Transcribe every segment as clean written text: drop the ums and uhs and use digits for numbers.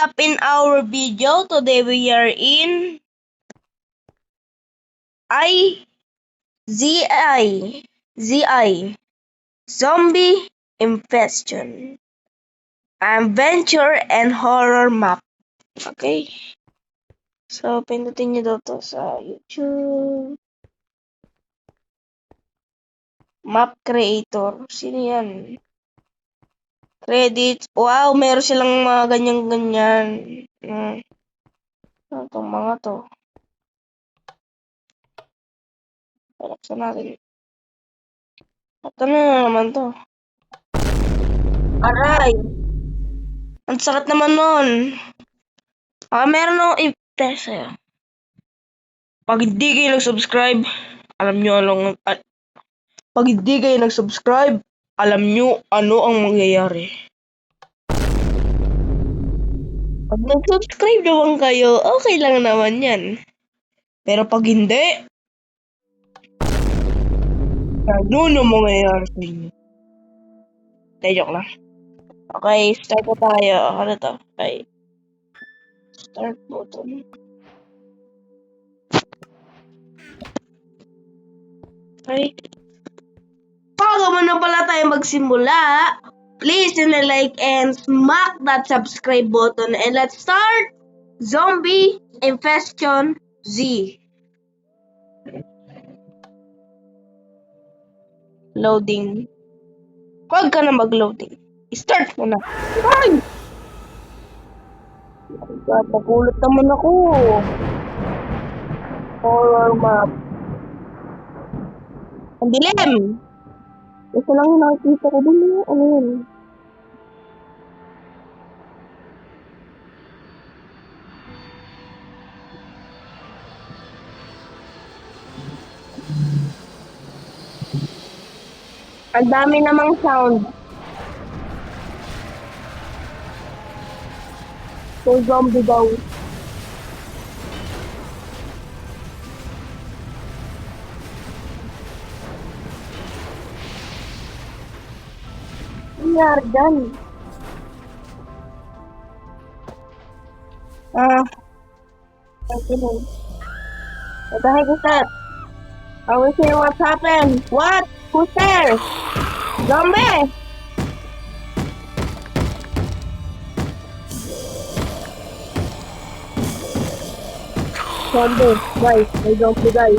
up in our video? Today we are in ZI Zombie Infestation Adventure and Horror Map. Okay? So, pindutin nyo daw to sa YouTube. Map Creator. Sino yan? Credits. Wow, meron silang mga ganyan-ganyan. Itong mga to. Palaksan natin. At ano na naman to? Aray! Ang sakit naman nun. Meron akong i-test sa'yo. Pag hindi kayo nag-subscribe, alam nyo anong... Pag hindi kayo nag-subscribe, alam nyo ano ang mangyayari. Pag nag-subscribe naman kayo, okay lang naman yan. Pero pag hindi, ano ang mangyayari sa inyo? Joke lang. Okay, start na tayo. Ano to? Okay. Start button. Okay. Bago mo na pala tayo magsimula, please like and smack that subscribe button and let's start Zombie Infestation Z. Loading. Huwag ka na mag-loading. Start mo na. Ay! Nagulat naman ako. Horror map. Ang dilim! Isa lang yung nakikita ko dun. Ano yun? Ang dami namang sound. So, zombie daw. Ano nangyari dyan? Okay. What the heck is that? I will see what's happened. What? Who's there? Zombie! Zombie, guys. May zombie, guys.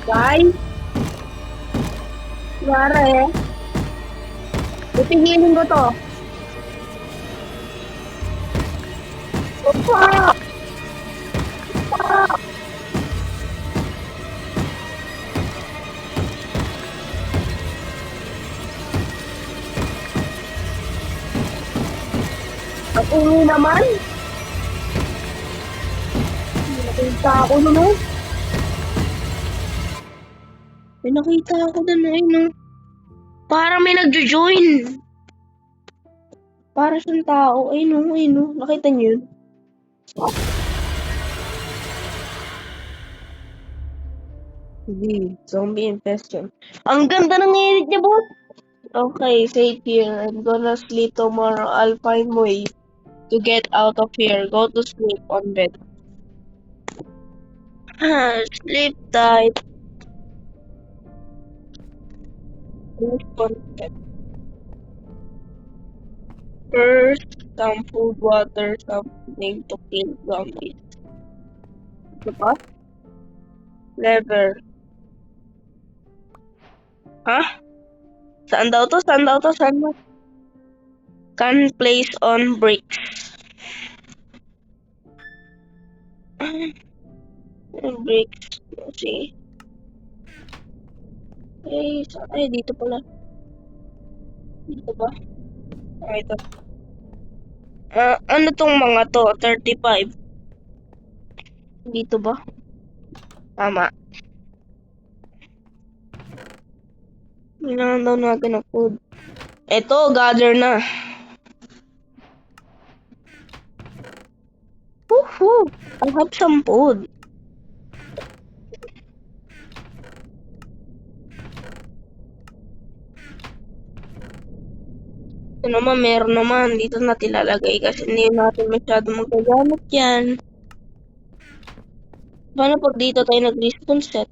Guys? Nangyari eh. Ipigilin ko to. Opa! Ang ingay naman. Nakita ako nun. May nakita ako nun. Parang may nagjo-join. Para siyang tao. Ay no. Nakita niyo yun? Zombie Infestation. Ang ganda ng edit niya, boss. Okay, say here. I'm gonna sleep tomorrow. I'll find way to get out of here. Go to sleep on bed. Sleep tight. Sleep on bed. First, some food, water, something to kill zombies. Diba? Lever. Saan daw to? Can place on bricks. Bricks. See? Ay, dito pala. Dito ba? Ito. Ano tong mga to? 35. Dito ba? Tama. Kailangan daw natin ng food. Ito, gather na. Woohoo! I have some food. naman, meron naman. Dito natin lalagay kasi hindi natin masyado magagamit yan. Paano pag dito tayo nag-respawn set?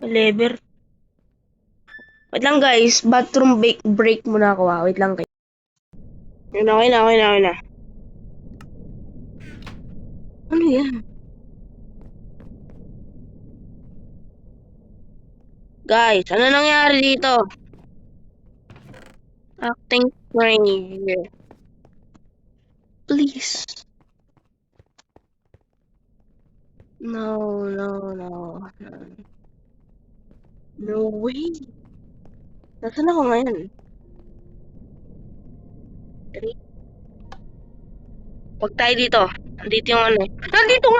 Lever. Wait lang guys, bathroom break muna ako ha. Wait lang guys. Okay na. Ano yan? Guys, ano nangyari dito? Acting strange. Please. No. No way. Nasaan ako ngayon? Huwag tayo dito. Nandito yung ano. Nandito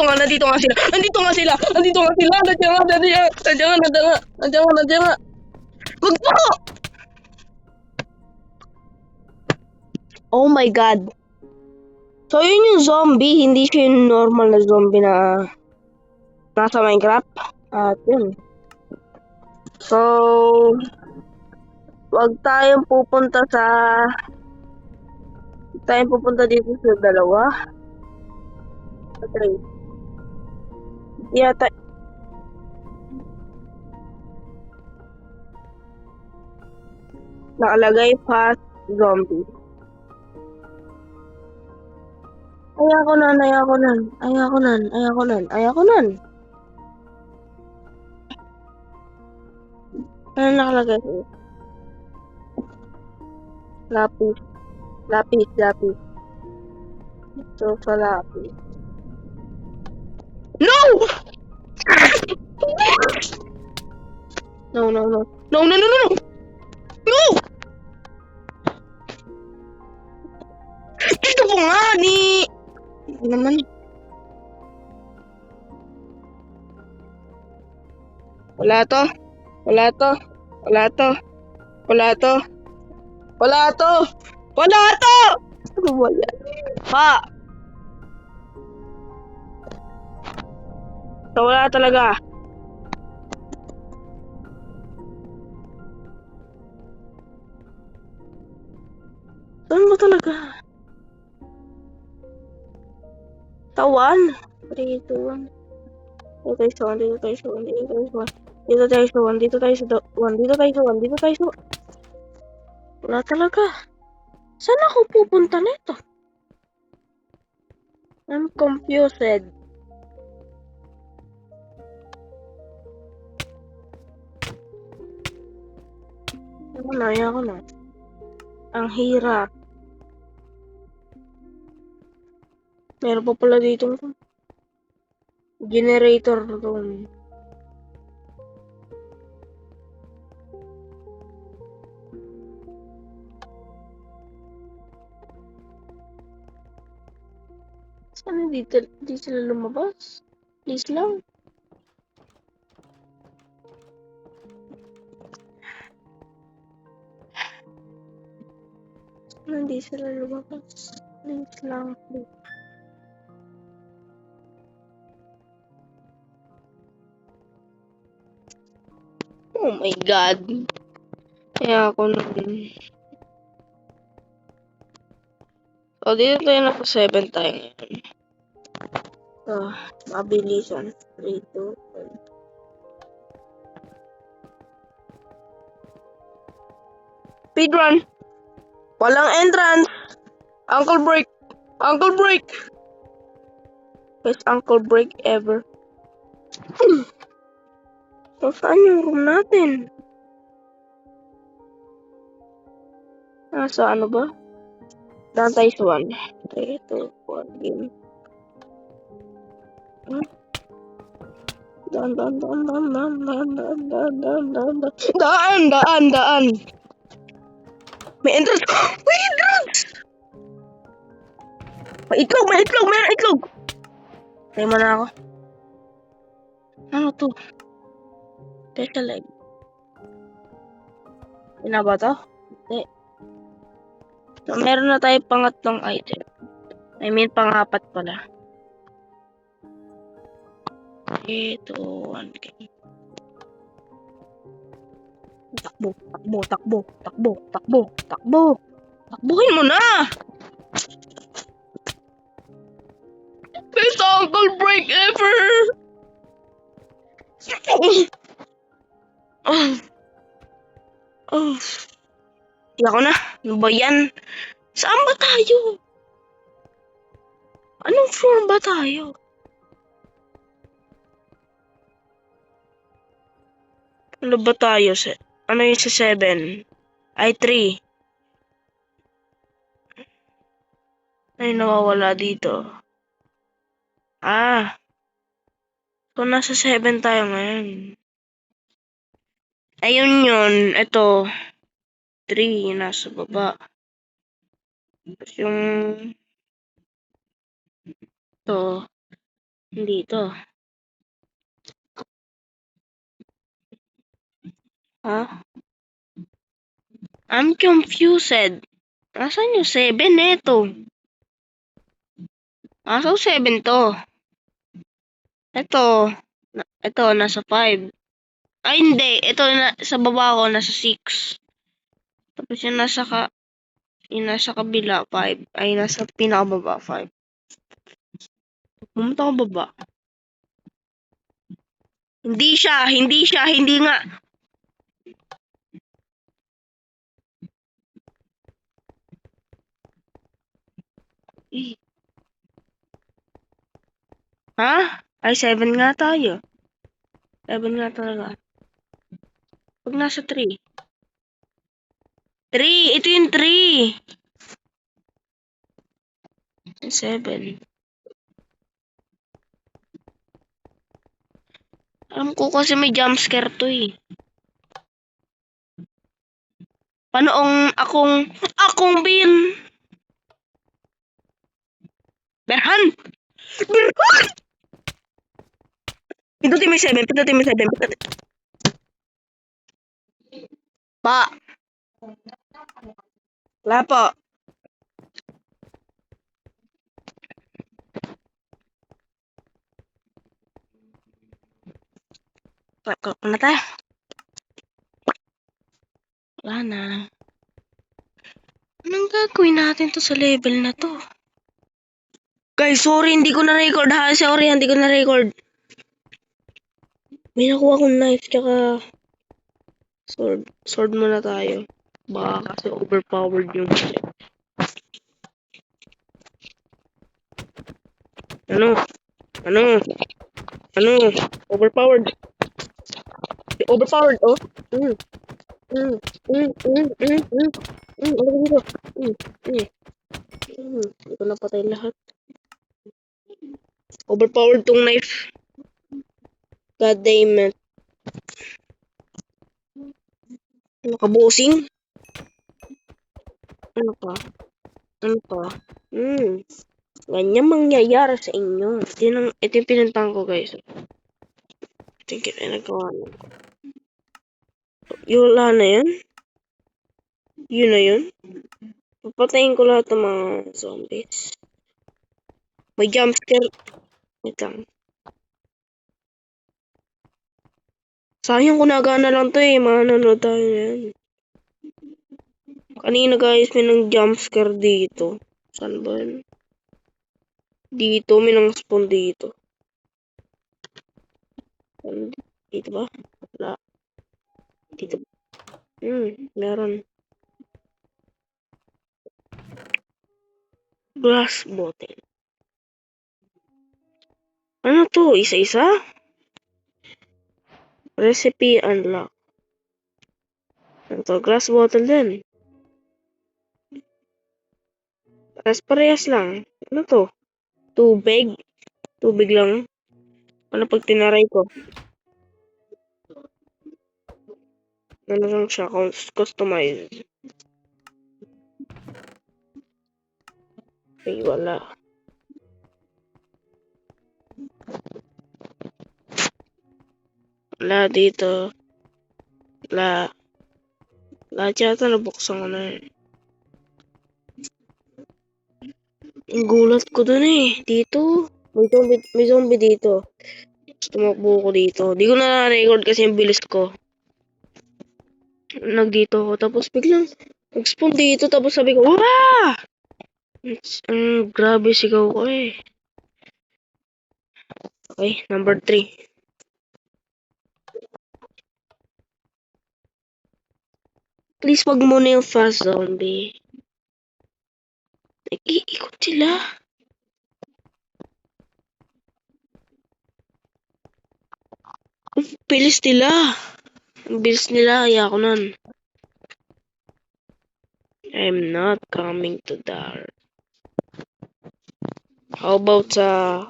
nga sila. Nandiyan nga. Wag po! Oh my god. So yun yung zombie, hindi siya yung normal na zombie na nasa Minecraft. At yun. So, wag tayong pupunta dito sa dalawa. Okay. Yata. Nakalagay fast zombie. Ayoko nan. Ano nakalagay? Lapis. Ito sa lapis. No! No! No! Ito po nga ni... Hindi naman. Wala to. Ano ba yan? Pa! So, wala talaga. Saan ba talaga? Tawan. 3, 2, 1. Dito tayo sa 1. Wala talaga. Saan ako pupunta nito? I'm confused. Ayoko na. Ang hirap. Meron pa pala dito generator room. Sana dito sila lumabas? Please lang. Sana di sila lumabas? Please lang. Oh my god. Kaya ako nun. So, dito tayo na 7 tayo ngayon. So, mabilisan. 3, 2, 1. Speedrun! Walang entrance! Uncle break! Best uncle break ever. So, saan yung room natin? Nasa ano ba? Doon tayo sa 1. 3, 2, 1, game. Daan! May entrance! May itlog! Meron itlog! Tayo mo na ako. Ano to? Teka lang. Ina ba to? Hindi. So, meron na tayo pangatlong item. I mean, pang-apat pala. 3, 2, 1, game. Takbo, takbo, takbo, takbo, takbo, takbo. Takbuhin mo na! Best uncle break ever! Oh, oh. Tiyak ko na. Ano ba yan? Saan ba tayo? Anong floor ba tayo? Ano ba tayo? Ano yung sa 7? Ay, 3. Ay, nawawala dito. Ah. So, nasa 7 tayo ngayon. Ayun yun. Ito. 3. Nasa baba. Tapos yung... Ito. Dito. Ha? I'm confused. Nasaan yung 7 neto? Nasa 7 to. Ito, nasa 5. Ay, hindi. Ito, sa baba ko, nasa 6. Tapos yung nasa kabila, 5. Ay, nasa pinakababa, 5. Pumunta ko baba. Hindi nga. Ha? Ay, 7 nga tayo. 7 nga talaga. Pag nasa 3. 3! Ito yung 3! 7. Alam ko kasi may jumpscare to eh. Panoong akong bin? Berhan! Berhan! Pindutin mo yung 7. Pa! Wala po. Clap na tayo. Wala na. Anong gagawin natin to sa level na to? Guys, sorry, hindi ko na-record ha. Sorry, hindi ko na-record. May nakuha akong knife, tsaka sword. Sword muna tayo. Baka kasi overpowered yung shit. Ano? Overpowered. Overpowered, oh. Ano dito? Hindi ko napatay lahat. Overpowered tong knife. God damn it. Ano ka, bossing? Ano pa? Ganyan mangyayari sa inyo. Ito yung pinuntahan ko, guys. Ito yung ginagawa ko. Yung wala na yan? Yun na yun? Papatayin ko lahat ng mga zombies. May jumpscare. Wait lang. Sayang kung nagana lang to eh. Mananood tayo yan. Kanina guys, may nang jumpscare dito. Saan ba yun? Dito, may nang spawn dito. Dito ba? Wala. Dito. Meron. Glass bottle. Ano to? Isa-isa? Recipe unlock. Ano to? Glass bottle din. Parehas lang. Ano to? Tubig? Tubig lang. Ano pag tinaray ko? Ano lang siya? Customize. Ay, wala. Wala dito. Wala. Lahat yata nabuksan ko na eh. Ang gulat ko dun eh. Dito. May zombie dito. Tumakbo ko dito. Di ko na record kasi yung bilis ko. Nagdito ako, tapos biglang nag-spawn dito, tapos sabi ko, wah! Grabe sigaw ko eh. Okay, number 3. Please wag muna yung fast zombie. Nag-iikot sila. Ang bilis nila. Ang bilis nila, kaya ako nun. I'm not coming to that. How about sa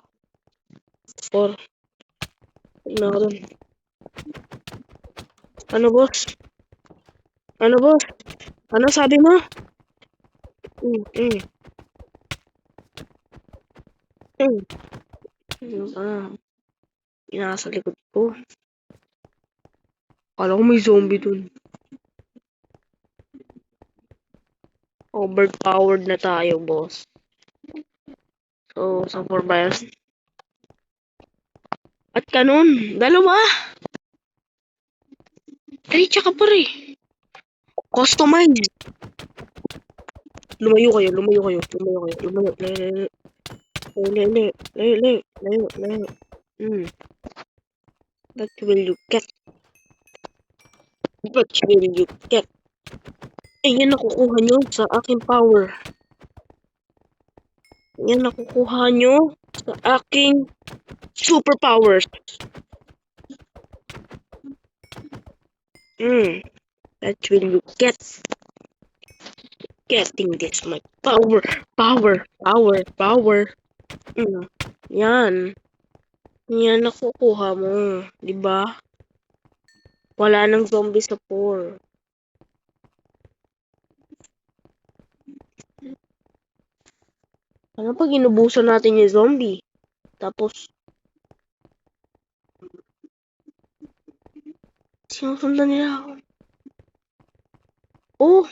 4? Ano ko dun? Ano boss? Ano boss? Ano sabi mo? Mm. Inasa likod ko. Kala ko may zombie dun. Overpowered na tayo, boss. So, sa 4 ba yan? At kanon, dalawa. Ay, tsaka pare. Customize. Lumayo kayo. Layo. What will you get? What will you get? Yan nakukuha nyo sa aking power. Yan nakukuha nyo sa aking superpowers. That will you get? Getting this my power. Yan. Yan nakukuha mo, 'di ba? Wala nang zombie sa 4. Ano pag inubusan natin yung zombie? Tapos sinusundan nila ako. Oh!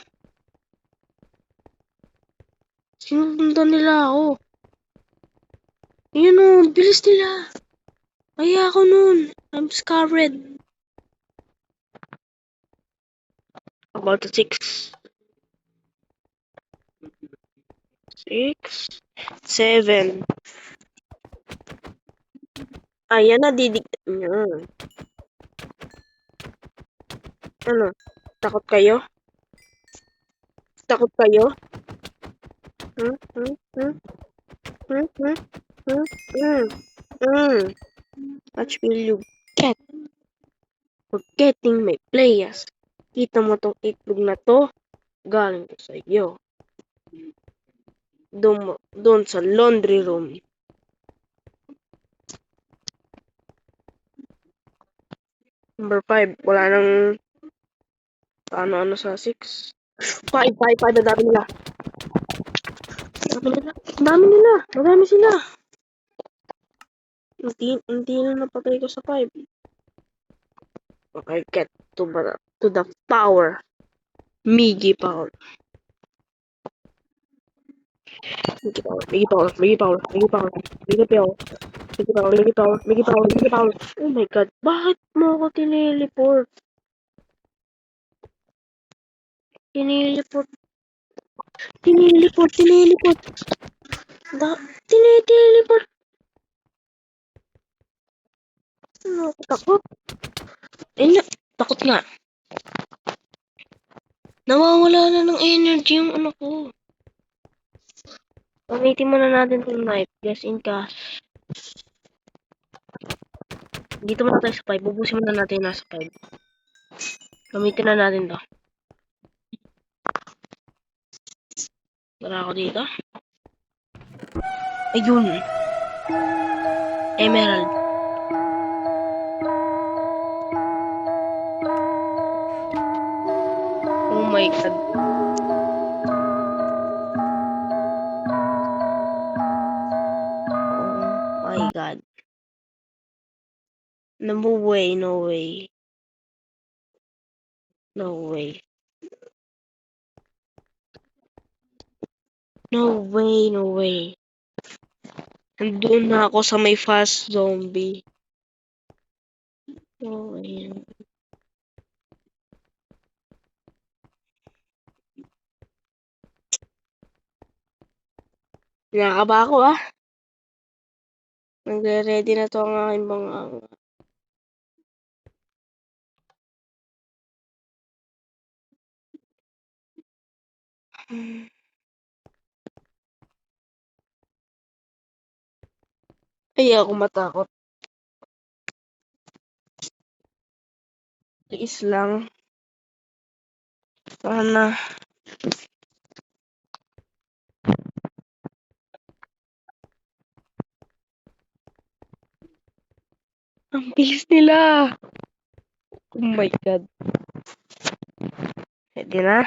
Sinusundan nila ako. Yun o, bilis nila. Kaya ako nun. I'm scared. About the 6. 6. 7. Ayan na, didikit niya. Ano? Takot kayo? Takot kayo? What will you get for getting my players? Kita mo tong itlog na to? Galing to sa iyo. Doon sa laundry room. Number 5. Wala nang ano sa 6. 5. Ang dami nila. Madami sila. Hindi na napatay ko sa 5. Okay, get to the power. Migi power. Migi power. Oh my god, bakit mo ako tineleport? Tineleport. Tineleport. Ano, takot? Takot nga. Nawawala na ng energy yung ano ko. Gamitin muna natin itong knife. Just in case. Dito muna tayo sa 5. Bubusin muna natin yung nasa 5. Gamitin na natin to. Tara ako dito. Ayun. Emerald. Oh my god. Oh my god. No way. Nandun na ako sa may fast zombie. Oh, ayan. Kinakaba ako Nagre-ready na to ang aking mga... Ay, ako matakot. Tiis lang. Sana. Ang bilis nila. Oh my God. Pwede na.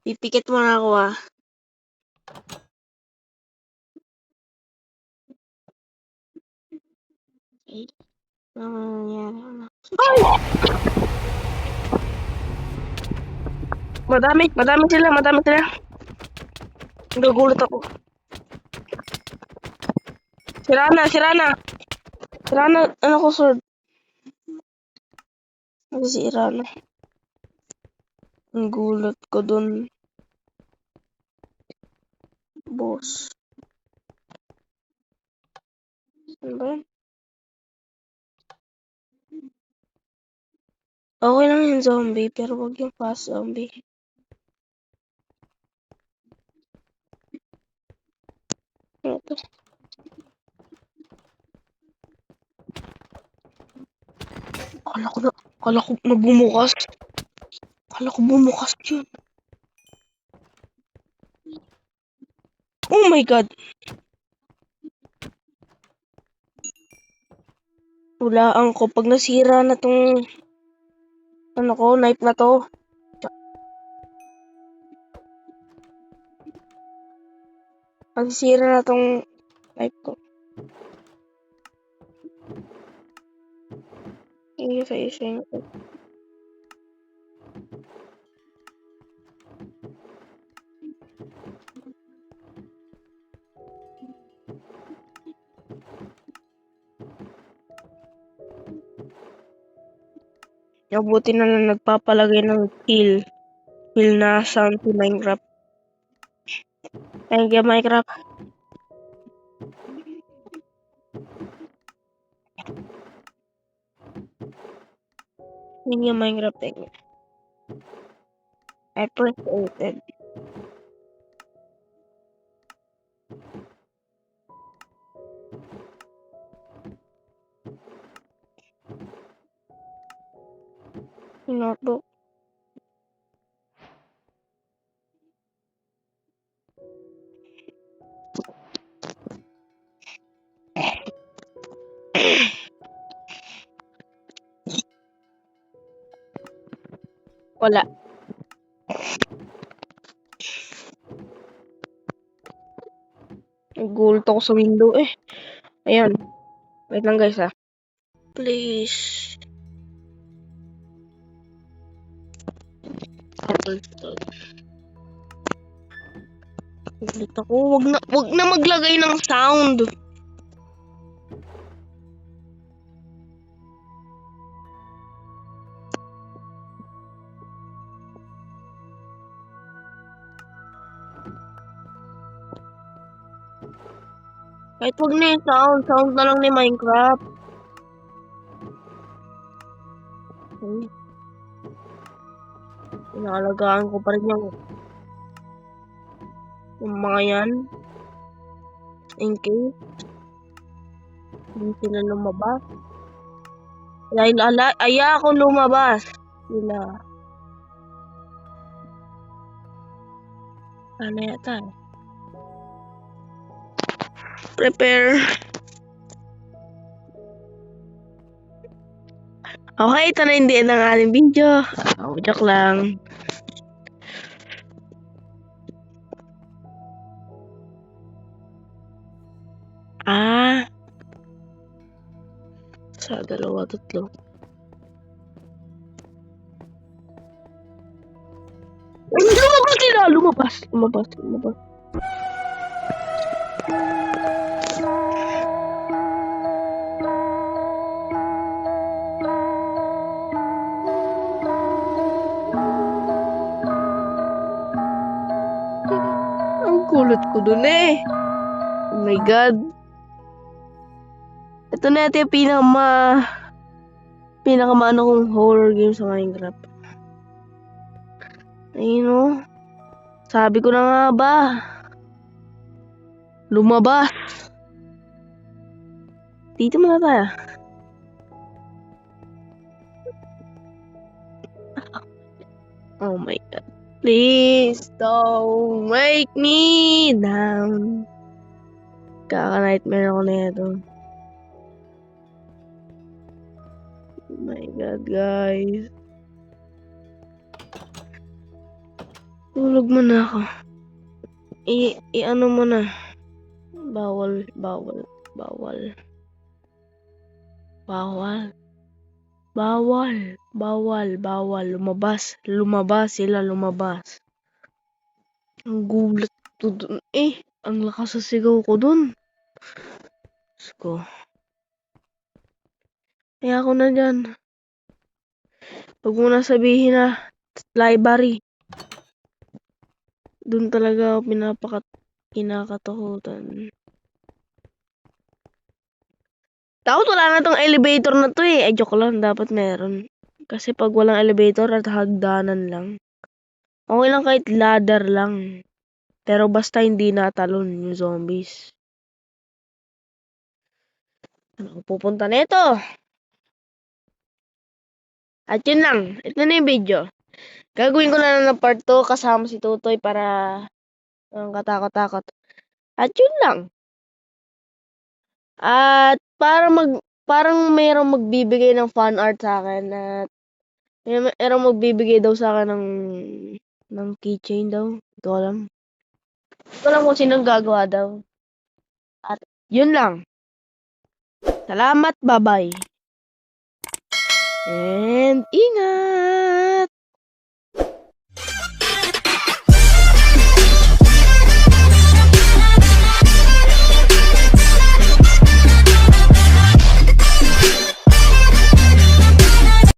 Pipikit mo na ako Okay. Ano nangyari na? Ay! Madami sila. Nagugulat ako. Sira na. Ano ko, sword? Nasira na. Ang gulat ko dun. Boss. Ano ba yun? Okay lang yung zombie, pero wag yung fast zombie. Ano to? Kala ko na bumukas. Kala ko bumukas yun. Oh my God! Hulaan ko pag nasira na tong knife na to. Pag nasira na tong knife ko. Hindi sa isa yun. Mabuti na lang nagpapalagay ng kill na sound si Minecraft. Thank you, Minecraft. Thank you, Minecraft. Thank you. I appreciate it. Notebook. Wala. Nagulat ako sa window Ayan. Wait lang guys Please. Nagulat ako. Wag na maglagay ng sound. Kahit wag na yung sound na lang ni Minecraft. Inaalagaan ko pa rin yung mga yan. In case hindi sila lumabas. Aya ako lumabas. Sila. Ano yata Prepare. Okay, ito na hindi ng ating video. Joke lang. Sa 2, 3. Lumabas sila! Lumabas. gulat ko dun eh. Oh my God. Ito na yung pinakamaano kong horror game sa Minecraft. Ayun oh. Sabi ko na nga ba. Lumabas. Dito muna tayo. Oh my God. Please don't wake me down. Kaka-nightmare ako na ito. Oh my God, guys. Tulog mo na ako. I-ano mo na. Bawal. Lumabas sila. Ang gulat to dun eh. Ang lakas sa sigaw ko dun. Diyos ko. Kaya ako na dyan. Huwag mo na sabihin na library. Dun talaga ako kinakatakutan. Dapat wala na tong elevator na to eh. Ay, joke lang. Dapat meron. Kasi pag walang elevator at hagdanan lang. Okay lang kahit ladder lang. Pero basta hindi natalon yung zombies. Ano ko pupunta nito? At yun lang. Ito na yung video. Gagawin ko na lang ng part 2 kasama si Tutoy para katakot-takot. At yun lang. At parang mayroong magbibigay ng fan art sa akin at mayroong magbibigay daw sa akin ng keychain daw. Hindi ko alam. Hindi ko alam kung sinong gagawa daw. At yun lang. Salamat, bye-bye. And ingat!